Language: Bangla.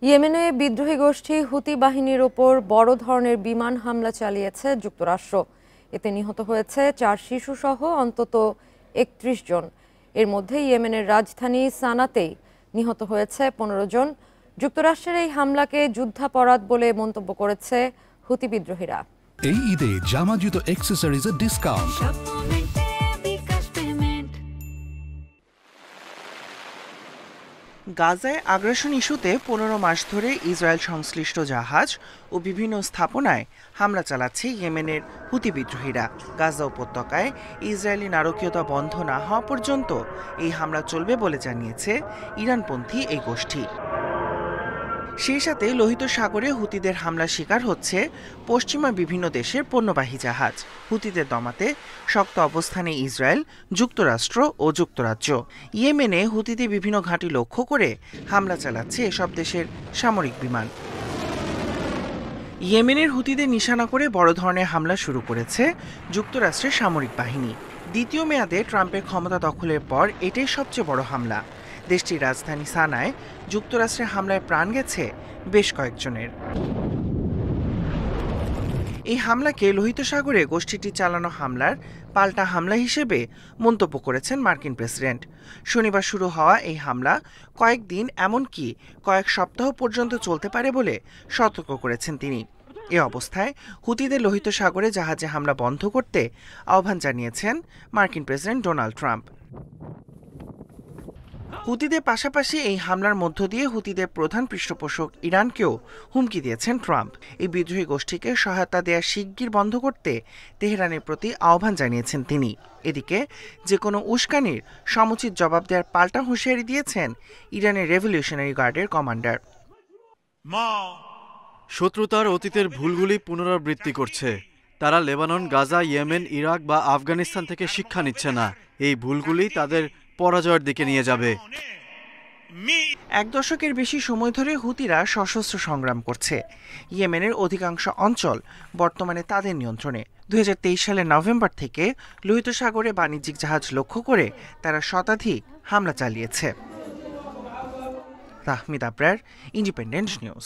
ইয়েমেনে বিদ্রোহী গোষ্ঠী হুতি বাহিনীর ওপর বড় ধরনের বিমান হামলা চালিয়েছে যুক্তরাষ্ট্র। এতে নিহত হয়েছে ৪ শিশুসহ অন্তত ৩১ জন। এর মধ্যে ইয়েমেনের রাজধানী সানাতেই নিহত হয়েছে ১৫ জন। যুক্তরাষ্ট্রের এই হামলাকে যুদ্ধাপরাধ বলে মন্তব্য করেছে হুতি বিদ্রোহীরা। এই ঈদে জামা জুতো অ্যাক্সেসরিজের ডিসকাউন্ট। গাজায় আগ্রাসন ইস্যুতে ১৫ মাস ধরে ইসরায়েল সংশ্লিষ্ট জাহাজ ও বিভিন্ন স্থাপনায় হামলা চালাচ্ছে ইয়েমেনের হুতি বিদ্রোহীরা। গাজা উপত্যকায় ইসরায়েলি নারকীয়তা বন্ধ না হওয়া পর্যন্ত এই হামলা চলবে বলে জানিয়েছে ইরানপন্থী এই গোষ্ঠী। সেই সাথে লোহিত সাগরে হুতিদের হামলার শিকার হচ্ছে পশ্চিমা বিভিন্ন দেশের পণ্যবাহী জাহাজ। হুতিদের দমাতে শক্ত অবস্থানে ইসরায়েল, যুক্তরাষ্ট্র ও যুক্তরাজ্য। ইয়েমেনে হুতিদের বিভিন্ন ঘাঁটি লক্ষ্য করে হামলা চালাচ্ছে এসব দেশের সামরিক বিমান। ইয়েমেনের হুতিদের নিশানা করে বড় ধরনের হামলা শুরু করেছে যুক্তরাষ্ট্রের সামরিক বাহিনী। দ্বিতীয় মেয়াদে ট্রাম্পের ক্ষমতা দখলের পর এটাই সবচেয়ে বড় হামলা। দেশটির রাজধানী সানায় যুক্তরাষ্ট্রের হামলায় প্রাণ গেছে বেশ কয়েকজনের। এই হামলাকে লোহিত সাগরে গোষ্ঠীটি চালানো হামলার পাল্টা হামলা হিসেবে মন্তব্য করেছেন মার্কিন প্রেসিডেন্ট। শনিবার শুরু হওয়া এই হামলা কয়েকদিন, এমনকি কয়েক সপ্তাহ পর্যন্ত চলতে পারে বলে সতর্ক করেছেন তিনি। এ অবস্থায় হুতিদের লোহিত সাগরে জাহাজে হামলা বন্ধ করতে আহ্বান জানিয়েছেন মার্কিন প্রেসিডেন্ট ডোনাল্ড ট্রাম্প। হুতিদের পাশাপাশি এই হামলার মধ্য দিয়ে হুতিদের প্রধান পৃষ্ঠপোষক ইরানকেও হুমকি দিয়েছেন ট্রাম্প। এই বিদ্রোহী গোষ্ঠীকে সহায়তা দেওয়া শিগগির বন্ধ করতে তেহরানের প্রতি আহ্বান জানিয়েছেন তিনি। এদিকে যে কোনো উস্কানির সমুচিত জবাব দেওয়ার পাল্টা হুঁশিয়ারি দিয়েছেন ইরানের রেভলিউশনারি গার্ডের কমান্ডার। শত্রু তার অতীতের ভুলগুলি পুনরাবৃত্তি করছে। তারা লেবানন, গাজা, ইয়েমেন, ইরাক বা আফগানিস্তান থেকে শিক্ষা নিচ্ছে না। এই ভুলগুলি তাদের পরাজয়ের দিকে নিয়ে যাবে। ১ দশকের বেশি সময় ধরে হুতিরা সশস্ত্র সংগ্রাম করছে। ইয়েমেনের অধিকাংশ অঞ্চল বর্তমানে তাদের নিয়ন্ত্রণে। ২০২৩ সালের নভেম্বর থেকে লোহিত সাগরে বাণিজ্যিক জাহাজ লক্ষ্য করে তারা শতাধিক হামলা চালিয়েছে। Tahmid Abrar, independent news.